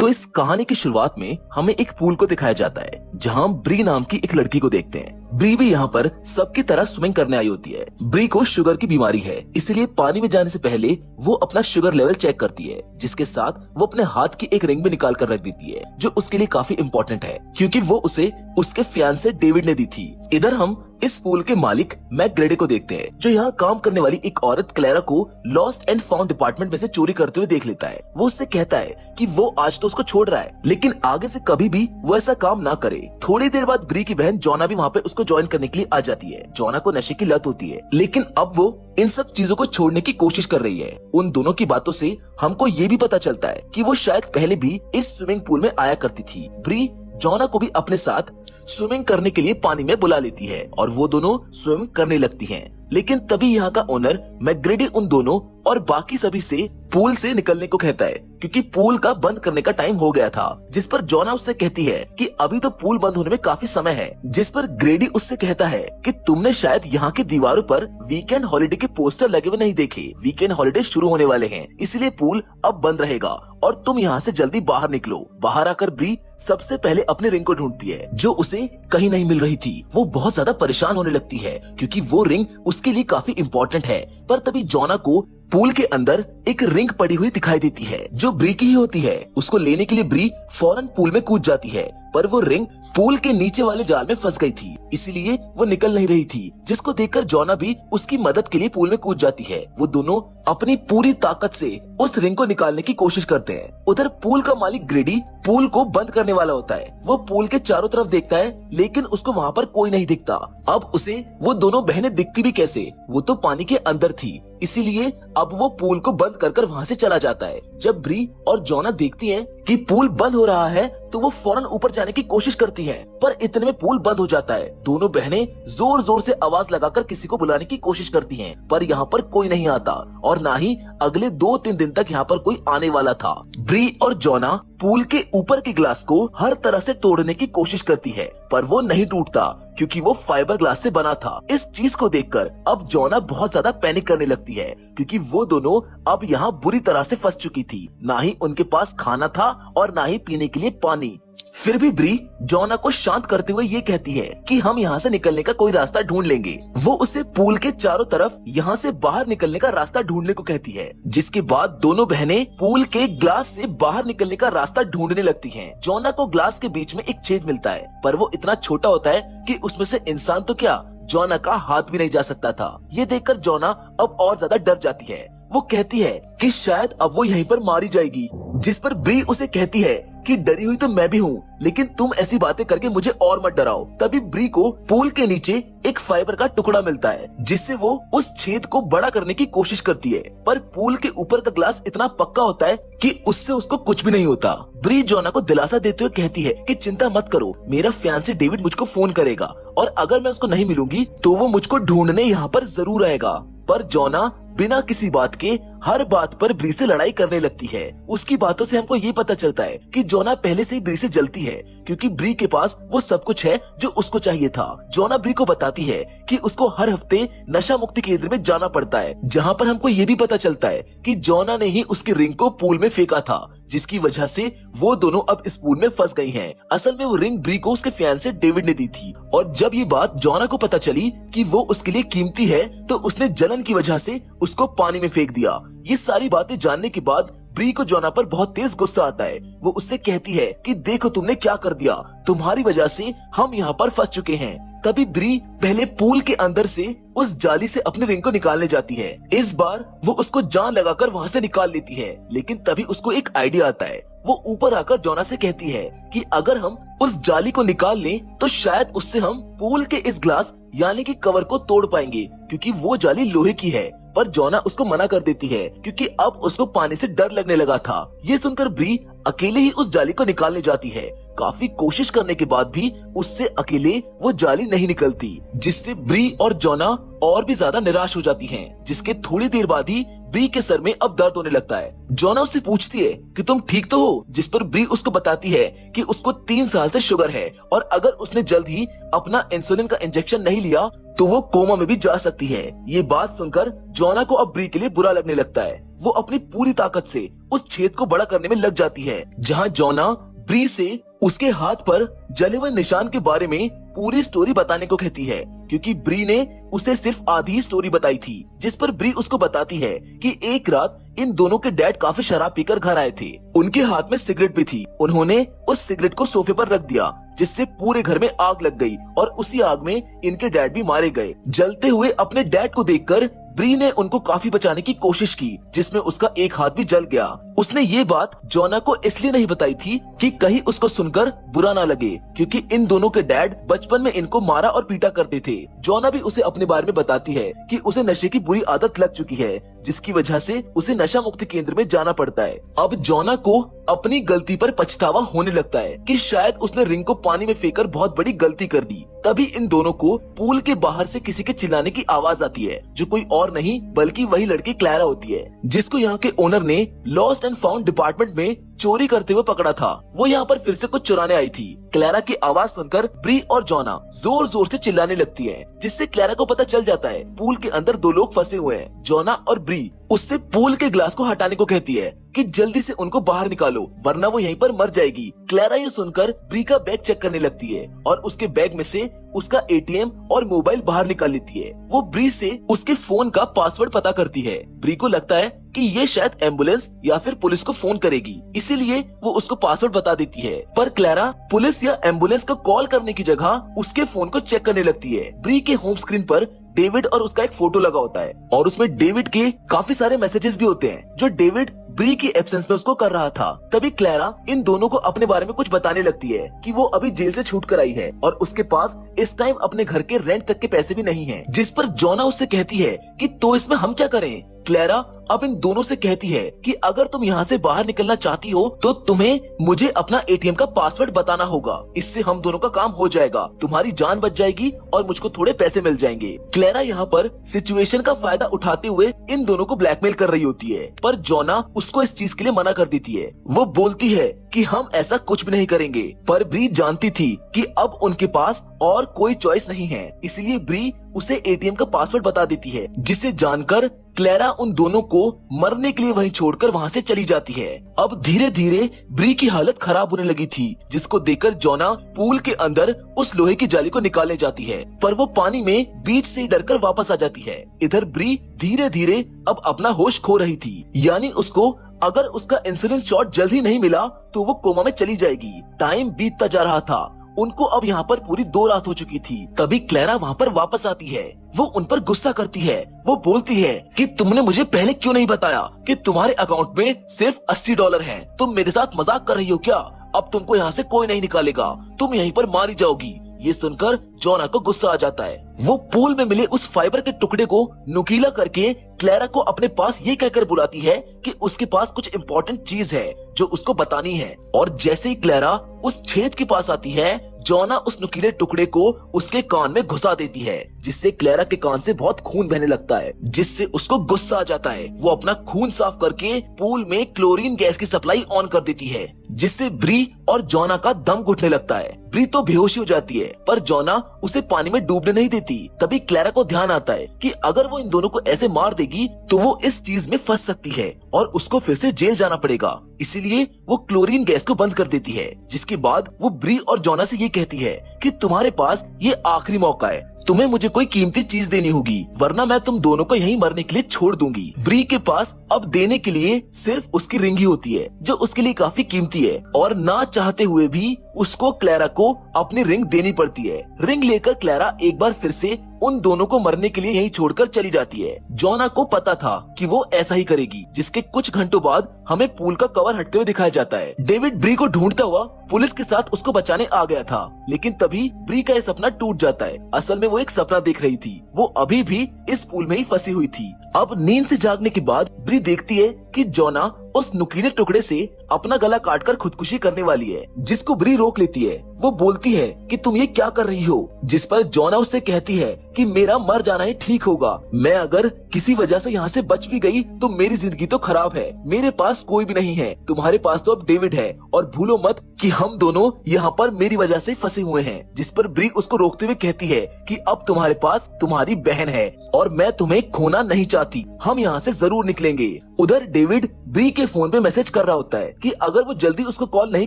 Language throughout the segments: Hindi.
तो इस कहानी की शुरुआत में हमें एक पूल को दिखाया जाता है जहां हम ब्री नाम की एक लड़की को देखते हैं। ब्री भी यहाँ पर सबकी तरह स्विमिंग करने आई होती है। ब्री को शुगर की बीमारी है, इसलिए पानी में जाने से पहले वो अपना शुगर लेवल चेक करती है, जिसके साथ वो अपने हाथ की एक रिंग भी निकाल कर रख देती है, जो उसके लिए काफी इम्पोर्टेंट है क्योंकि वो उसे उसके फियांसे डेविड ने दी थी। इधर हम इस पूल के मालिक मैकग्रेडी को देखते हैं, जो यहाँ काम करने वाली एक औरत क्लेरा को लॉस्ट एंड फाउंड डिपार्टमेंट में से चोरी करते हुए देख लेता है। वो उससे कहता है कि वो आज तो उसको छोड़ रहा है, लेकिन आगे से कभी भी वो ऐसा काम ना करे। थोड़ी देर बाद ब्री की बहन जोना भी वहाँ पे उसको ज्वाइन करने के लिए आ जाती है। जोना को नशे की लत होती है, लेकिन अब वो इन सब चीजों को छोड़ने की कोशिश कर रही है। उन दोनों की बातों से हमको ये भी पता चलता है कि वो शायद पहले भी इस स्विमिंग पूल में आया करती थी। ब्री जोना को भी अपने साथ स्विमिंग करने के लिए पानी में बुला लेती है और वो दोनों स्विम करने लगती हैं। लेकिन तभी यहाँ का ओनर मैकग्रेडी उन दोनों और बाकी सभी से पूल से निकलने को कहता है क्योंकि पूल का बंद करने का टाइम हो गया था। जिस पर जोना उससे कहती है कि अभी तो पूल बंद होने में काफी समय है। जिस पर ग्रेडी उससे कहता है कि तुमने शायद यहाँ की दीवारों पर वीकेंड हॉलिडे के पोस्टर लगे हुए नहीं देखे। वीकेंड हॉलिडे शुरू होने वाले हैं, इसलिए पूल अब बंद रहेगा और तुम यहाँ से जल्दी बाहर निकलो। बाहर आकर ब्री सबसे पहले अपने रिंग को ढूंढती है, जो उसे कहीं नहीं मिल रही थी। वो बहुत ज्यादा परेशान होने लगती है क्योंकि वो रिंग उसके लिए काफी इम्पोर्टेंट है। पर तभी जोना को पूल के अंदर एक रिंग पड़ी हुई दिखाई देती है, जो ब्री की ही होती है। उसको लेने के लिए ब्री फौरन पूल में कूद जाती है, पर वो रिंग पूल के नीचे वाले जाल में फंस गई थी, इसीलिए वो निकल नहीं रही थी। जिसको देखकर जोना भी उसकी मदद के लिए पूल में कूद जाती है। वो दोनों अपनी पूरी ताकत से उस रिंग को निकालने की कोशिश करते हैं। उधर पूल का मालिक ग्रेडी पूल को बंद करने वाला होता है। वो पूल के चारों तरफ देखता है, लेकिन उसको वहाँ पर कोई नहीं दिखता। अब उसे वो दोनों बहनें दिखती भी कैसे, वो तो पानी के अंदर थी, इसीलिए अब वो पूल को बंद कर वहाँ से चला जाता है। जब ब्री और जोना देखती हैं कि पूल बंद हो रहा है तो वो फौरन ऊपर जाने की कोशिश करती हैं, पर इतने में पूल बंद हो जाता है। दोनों बहनें जोर जोर से आवाज लगाकर किसी को बुलाने की कोशिश करती हैं, पर यहाँ पर कोई नहीं आता और ना ही अगले 2-3 दिन तक यहाँ पर कोई आने वाला था। ब्री और जोना पूल के ऊपर के ग्लास को हर तरह से तोड़ने की कोशिश करती है, पर वो नहीं टूटता क्योंकि वो फाइबर ग्लास से बना था। इस चीज को देखकर अब जोना बहुत ज्यादा पैनिक करने लगती है क्योंकि वो दोनों अब यहाँ बुरी तरह से फंस चुकी थी। ना ही उनके पास खाना था और ना ही पीने के लिए पानी। फिर भी ब्री जोना को शांत करते हुए ये कहती है कि हम यहाँ से निकलने का कोई रास्ता ढूंढ लेंगे। वो उसे पूल के चारों तरफ यहाँ से बाहर निकलने का रास्ता ढूंढने को कहती है, जिसके बाद दोनों बहनें पूल के ग्लास से बाहर निकलने का रास्ता ढूंढने लगती हैं। जोना को ग्लास के बीच में एक छेद मिलता है, पर वो इतना छोटा होता है कि उसमें से इंसान तो क्या, जोना का हाथ भी नहीं जा सकता था। ये देखकर जोना अब और ज्यादा डर जाती है। वो कहती है कि शायद अब वो यहीं पर मारी जाएगी, जिस पर ब्री उसे कहती है कि डरी हुई तो मैं भी हूँ, लेकिन तुम ऐसी बातें करके मुझे और मत डराओ। तभी ब्री को पूल के नीचे एक फाइबर का टुकड़ा मिलता है, जिससे वो उस छेद को बड़ा करने की कोशिश करती है, पर पूल के ऊपर का ग्लास इतना पक्का होता है कि उससे उसको कुछ भी नहीं होता। ब्री जोना को दिलासा देते हुए कहती है कि चिंता मत करो, मेरा फियांसे डेविड मुझको फोन करेगा और अगर मैं उसको नहीं मिलूंगी तो वो मुझको ढूंढने यहाँ पर जरूर आएगा। पर जोना बिना किसी बात के हर बात पर ब्री से लड़ाई करने लगती है। उसकी बातों से हमको ये पता चलता है कि जोना पहले से ही ब्री से जलती है क्योंकि ब्री के पास वो सब कुछ है जो उसको चाहिए था। जोना ब्री को बताती है कि उसको हर हफ्ते नशा मुक्ति केंद्र में जाना पड़ता है, जहाँ पर हमको ये भी पता चलता है कि जोना ने ही उसकी रिंग को पूल में फेंका था, जिसकी वजह से वो दोनों अब इस पूल में फंस गई हैं। असल में वो रिंग ब्री को उसके फियांसे डेविड ने दी थी और जब ये बात जोना को पता चली कि वो उसके लिए कीमती है तो उसने जलन की वजह से उसको पानी में फेंक दिया। ये सारी बातें जानने के बाद ब्री को जोना पर बहुत तेज गुस्सा आता है। वो उससे कहती है कि देखो तुमने क्या कर दिया, तुम्हारी वजह से हम यहाँ पर फंस चुके हैं। तभी ब्री पहले पूल के अंदर से उस जाली से अपने रिंग को निकालने जाती है। इस बार वो उसको जान लगाकर वहाँ से निकाल लेती है, लेकिन तभी उसको एक आइडिया आता है। वो ऊपर आकर जोना से कहती है कि अगर हम उस जाली को निकाल लें तो शायद उससे हम पूल के इस ग्लास यानी कि कवर को तोड़ पाएंगे, क्योंकि वो जाली लोहे की है। पर जोना उसको मना कर देती है क्योंकि अब उसको पानी से डर लगने लगा था। ये सुनकर ब्री अकेले ही उस जाली को निकालने जाती है। काफी कोशिश करने के बाद भी उससे अकेले वो जाली नहीं निकलती, जिससे ब्री और जोना और भी ज्यादा निराश हो जाती हैं। जिसके थोड़ी देर बाद ही ब्री के सर में अब दर्द होने लगता है। जोना उससे पूछती है कि तुम ठीक तो हो, जिस पर ब्री उसको बताती है कि उसको 3 साल से शुगर है और अगर उसने जल्द ही अपना इंसुलिन का इंजेक्शन नहीं लिया तो वो कोमा में भी जा सकती है। ये बात सुनकर जोना को अब ब्री के लिए बुरा लगने लगता है। वो अपनी पूरी ताकत से उस छेद को बड़ा करने में लग जाती है, जहाँ जोना ब्री से उसके हाथ पर जले हुए निशान के बारे में पूरी स्टोरी बताने को कहती है, क्योंकि ब्री ने उसे सिर्फ आधी स्टोरी बताई थी, जिस पर ब्री उसको बताती है कि एक रात इन दोनों के डैड काफी शराब पीकर घर आए थे। उनके हाथ में सिगरेट भी थी। उन्होंने उस सिगरेट को सोफे पर रख दिया, जिससे पूरे घर में आग लग गई और उसी आग में इनके डैड भी मारे गए। जलते हुए अपने डैड को देखकर ब्री ने उनको काफी बचाने की कोशिश की, जिसमें उसका एक हाथ भी जल गया। उसने ये बात जोना को इसलिए नहीं बताई थी कि कहीं उसको सुनकर बुरा ना लगे, क्योंकि इन दोनों के डैड बचपन में इनको मारा और पीटा करते थे। जोना भी उसे अपने बारे में बताती है कि उसे नशे की बुरी आदत लग चुकी है, जिसकी वजह से उसे नशा मुक्ति केंद्र में जाना पड़ता है। अब जोना को अपनी गलती पर पछतावा होने लगता है कि शायद उसने रिंग को पानी में फेंककर बहुत बड़ी गलती कर दी। तभी इन दोनों को पूल के बाहर से किसी के चिल्लाने की आवाज आती है, जो कोई और नहीं बल्कि वही लड़की क्लैरा होती है, जिसको यहाँ के ओनर ने लॉस्ट एंड फाउंड डिपार्टमेंट में चोरी करते हुए पकड़ा था। वो यहाँ पर फिर से कुछ चुराने आई थी। क्लैरा की आवाज सुनकर ब्री और जोना जोर जोर से चिल्लाने लगती है, जिससे क्लैरा को पता चल जाता है पूल के अंदर दो लोग फंसे हुए हैं। जोना और ब्री उससे पूल के ग्लास को हटाने को कहती है कि जल्दी से उनको बाहर निकालो, वरना वो यहीं पर मर जाएगी। क्लैरा ये सुनकर ब्री का बैग चेक करने लगती है और उसके बैग में से उसका एटीएम और मोबाइल बाहर निकाल लेती है। वो ब्री से उसके फोन का पासवर्ड पता करती है। ब्री को लगता है कि ये शायद एम्बुलेंस या फिर पुलिस को फोन करेगी, इसीलिए वो उसको पासवर्ड बता देती है। पर क्लैरा पुलिस या एम्बुलेंस को कॉल करने की जगह उसके फोन को चेक करने लगती है। ब्री के होम स्क्रीन पर डेविड और उसका एक फोटो लगा होता है और उसमें डेविड के काफी सारे मैसेजेस भी होते हैं, जो डेविड ब्री की एब्सेंस में उसको कर रहा था। तभी क्लैरा इन दोनों को अपने बारे में कुछ बताने लगती है कि वो अभी जेल से छूट कर आई है और उसके पास इस टाइम अपने घर के रेंट तक के पैसे भी नहीं हैं। जिस पर जोना उससे कहती है कि तो इसमें हम क्या करें। क्लैरा अब इन दोनों से कहती है कि अगर तुम यहाँ से बाहर निकलना चाहती हो तो तुम्हें मुझे अपना एटीएम का पासवर्ड बताना होगा, इससे हम दोनों का काम हो जाएगा, तुम्हारी जान बच जाएगी और मुझको थोड़े पैसे मिल जाएंगे। क्लैरा यहाँ पर सिचुएशन का फायदा उठाते हुए इन दोनों को ब्लैकमेल कर रही होती है, पर जोना उसको इस चीज के लिए मना कर देती है। वो बोलती है कि हम ऐसा कुछ भी नहीं करेंगे, पर ब्री जानती थी कि अब उनके पास और कोई चॉइस नहीं है, इसलिए ब्री उसे एटीएम का पासवर्ड बता देती है, जिसे जानकर क्लैरा उन दोनों को मरने के लिए वहीं छोड़कर वहाँ से चली जाती है। अब धीरे धीरे ब्री की हालत खराब होने लगी थी, जिसको देखकर जोना पूल के अंदर उस लोहे की जाली को निकालने जाती है, पर वो पानी में बीच से डरकर वापस आ जाती है। इधर ब्री धीरे धीरे अब अपना होश खो रही थी, यानी उसको अगर उसका इंसुलिन शॉट जल्दी नहीं मिला तो वो कोमा में चली जाएगी। टाइम बीतता जा रहा था। उनको अब यहाँ पर पूरी 2 रात हो चुकी थी। तभी क्लैरा वहाँ पर वापस आती है। वो उन पर गुस्सा करती है। वो बोलती है कि तुमने मुझे पहले क्यों नहीं बताया कि तुम्हारे अकाउंट में सिर्फ $80 हैं। तुम मेरे साथ मजाक कर रही हो क्या? अब तुमको यहाँ से कोई नहीं निकालेगा, तुम यहीं पर मारी जाओगी। ये सुनकर जोना को गुस्सा आ जाता है। वो पूल में मिले उस फाइबर के टुकड़े को नुकीला करके क्लैरा को अपने पास ये कहकर बुलाती है कि उसके पास कुछ इम्पोर्टेंट चीज है जो उसको बतानी है। और जैसे ही क्लैरा उस छेद के पास आती है, जोना उस नुकीले टुकड़े को उसके कान में घुसा देती है, जिससे क्लैरा के कान से बहुत खून बहने लगता है, जिससे उसको गुस्सा आ जाता है। वो अपना खून साफ करके पूल में क्लोरीन गैस की सप्लाई ऑन कर देती है, जिससे ब्री और जोना का दम घुटने लगता है। ब्री तो बेहोशी हो जाती है, पर जोना उसे पानी में डूबने नहीं देती। तभी क्लैरा को ध्यान आता है कि अगर वो इन दोनों को ऐसे मार देगी तो वो इस चीज में फंस सकती है और उसको फिर से जेल जाना पड़ेगा, इसीलिए वो क्लोरीन गैस को बंद कर देती है। जिसके बाद वो ब्री और जोना से ये कहती है कि तुम्हारे पास ये आखिरी मौका है, तुम्हें मुझे कोई कीमती चीज देनी होगी, वरना मैं तुम दोनों को यहीं मरने के लिए छोड़ दूंगी। ब्री के पास अब देने के लिए सिर्फ उसकी रिंग ही होती है, जो उसके लिए काफी कीमती है, और ना चाहते हुए भी उसको क्लैरा को अपनी रिंग देनी पड़ती है। रिंग लेकर क्लैरा एक बार फिर से उन दोनों को मरने के लिए यहीं छोड़कर चली जाती है। जोना को पता था कि वो ऐसा ही करेगी। जिसके कुछ घंटों बाद हमें पूल का कवर हटते हुए दिखाया जाता है। डेविड ब्री को ढूंढता हुआ पुलिस के साथ उसको बचाने आ गया था, लेकिन तभी ब्री का ये सपना टूट जाता है। असल में वो एक सपना देख रही थी, वो अभी भी इस पूल में ही फंसी हुई थी। अब नींद से जागने के बाद ब्री देखती है कि जोना उस नुकीले टुकड़े से अपना गला काटकर खुदकुशी करने वाली है, जिसको ब्री रोक लेती है। वो बोलती है कि तुम ये क्या कर रही हो, जिस पर जोना उससे कहती है कि मेरा मर जाना ही ठीक होगा। मैं अगर किसी वजह से यहाँ से बच भी गई तो मेरी जिंदगी तो खराब है, मेरे पास कोई भी नहीं है, तुम्हारे पास तो अब डेविड है, और भूलो मत कि हम दोनों यहाँ पर मेरी वजह से फंसे हुए हैं। जिस पर ब्री उसको रोकते हुए कहती है कि अब तुम्हारे पास तुम्हारी बहन है और मैं तुम्हें खोना नहीं चाहती, हम यहाँ से जरूर निकलेंगे। उधर डेविड ब्री के फोन पे मैसेज कर रहा होता है कि अगर वो जल्दी उसको कॉल नहीं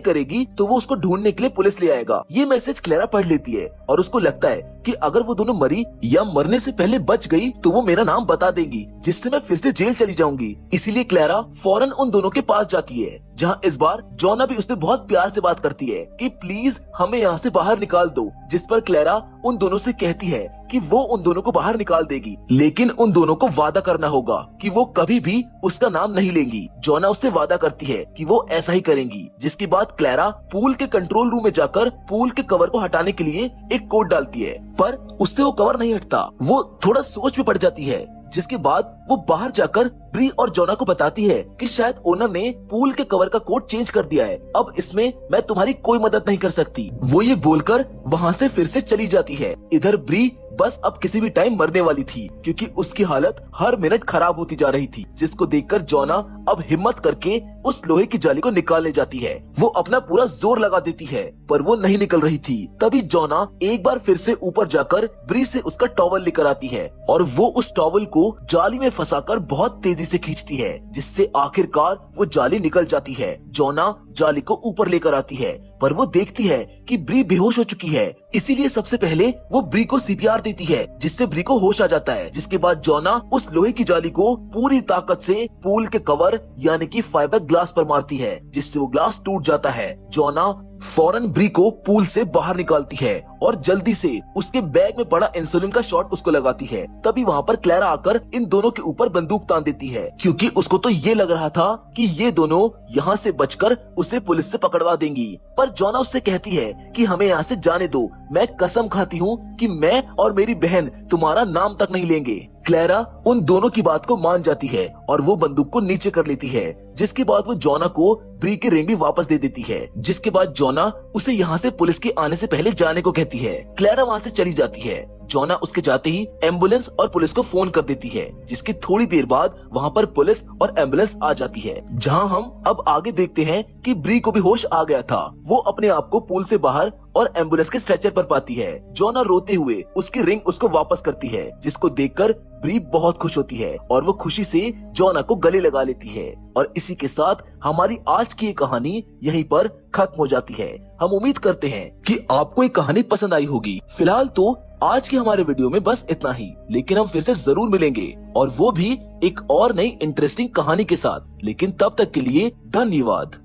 करेगी तो वो उसको ढूंढने के लिए पुलिस ले आएगा। ये मैसेज क्लेरा पढ़ लेती है और उसको लगता है कि अगर वो दोनों मरी या मरने से पहले बच गई तो वो मेरा नाम बता देंगी, जिससे मैं फिर से जेल चली जाऊंगी। इसीलिए क्लेरा फौरन उन दोनों के पास जाती है, जहाँ इस बार जोना भी उससे बहुत प्यार से बात करती है कि प्लीज हमें यहाँ से बाहर निकाल दो। जिस पर क्लेरा उन दोनों से कहती है कि वो उन दोनों को बाहर निकाल देगी, लेकिन उन दोनों को वादा करना होगा कि वो कभी भी उसका नाम नहीं लेंगी। जोना उससे वादा करती है कि वो ऐसा ही करेंगी। जिसके बाद क्लेरा पूल के कंट्रोल रूम में जाकर पूल के कवर को हटाने के लिए एक कोड डालती है, पर उससे वो कवर नहीं हटता। वो थोड़ा सोच में पड़ जाती है, जिसके बाद वो बाहर जाकर ब्री और जोना को बताती है कि शायद ओनर ने पूल के कवर का कोड चेंज कर दिया है, अब इसमें मैं तुम्हारी कोई मदद नहीं कर सकती। वो ये बोलकर वहाँ से फिर से चली जाती है। इधर ब्री बस अब किसी भी टाइम मरने वाली थी, क्योंकि उसकी हालत हर मिनट खराब होती जा रही थी, जिसको देखकर जोना अब हिम्मत करके उस लोहे की जाली को निकालने जाती है। वो अपना पूरा जोर लगा देती है, पर वो नहीं निकल रही थी। तभी जोना एक बार फिर से ऊपर जाकर ब्री से उसका टॉवल लेकर आती है और वो उस टॉवल को जाली में फंसाकर बहुत तेजी से खींचती है, जिससे आखिरकार वो जाली निकल जाती है। जोना जाली को ऊपर लेकर आती है, पर वो देखती है कि ब्री बेहोश हो चुकी है। इसीलिए सबसे पहले वो ब्री को सीपीआर देती है, जिससे ब्री को होश आ जाता है। जिसके बाद जोना उस लोहे की जाली को पूरी ताकत से पूल के कवर यानी कि फाइबर ग्लास पर मारती है, जिससे वो ग्लास टूट जाता है। जोना फौरन ब्री को पूल से बाहर निकालती है और जल्दी से उसके बैग में पड़ा इंसुलिन का शॉट उसको लगाती है। तभी वहाँ पर क्लेरा आकर इन दोनों के ऊपर बंदूक तान देती है, क्योंकि उसको तो ये लग रहा था कि ये दोनों यहाँ से बचकर उसे पुलिस से पकड़वा देंगी। पर जोना उससे कहती है कि हमें यहाँ से जाने दो, मैं कसम खाती हूँ कि मैं और मेरी बहन तुम्हारा नाम तक नहीं लेंगे। क्लेरा उन दोनों की बात को मान जाती है और वो बंदूक को नीचे कर लेती है, जिसके बाद वो जोना को ब्री की रिंग भी वापस दे देती है। जिसके बाद जोना उसे यहाँ से पुलिस के आने से पहले जाने को कहती है। क्लेरा वहाँ से चली जाती है। जोना उसके जाते ही एम्बुलेंस और पुलिस को फोन कर देती है, जिसकी थोड़ी देर बाद वहाँ पर पुलिस और एम्बुलेंस आ जाती है। जहाँ हम अब आगे देखते हैं कि ब्री को भी होश आ गया था। वो अपने आप को पूल से बाहर और एम्बुलेंस के स्ट्रेचर पर पाती है। जोना रोते हुए उसकी रिंग उसको वापस करती है, जिसको देखकर ब्री बहुत खुश होती है और वो खुशी से जोना को गले लगा लेती है। और इसी के साथ हमारी आज की ये कहानी यहीं पर खत्म हो जाती है। हम उम्मीद करते हैं कि आपको ये कहानी पसंद आई होगी। फिलहाल तो आज के हमारे वीडियो में बस इतना ही, लेकिन हम फिर से जरूर मिलेंगे, और वो भी एक और नई इंटरेस्टिंग कहानी के साथ। लेकिन तब तक के लिए धन्यवाद।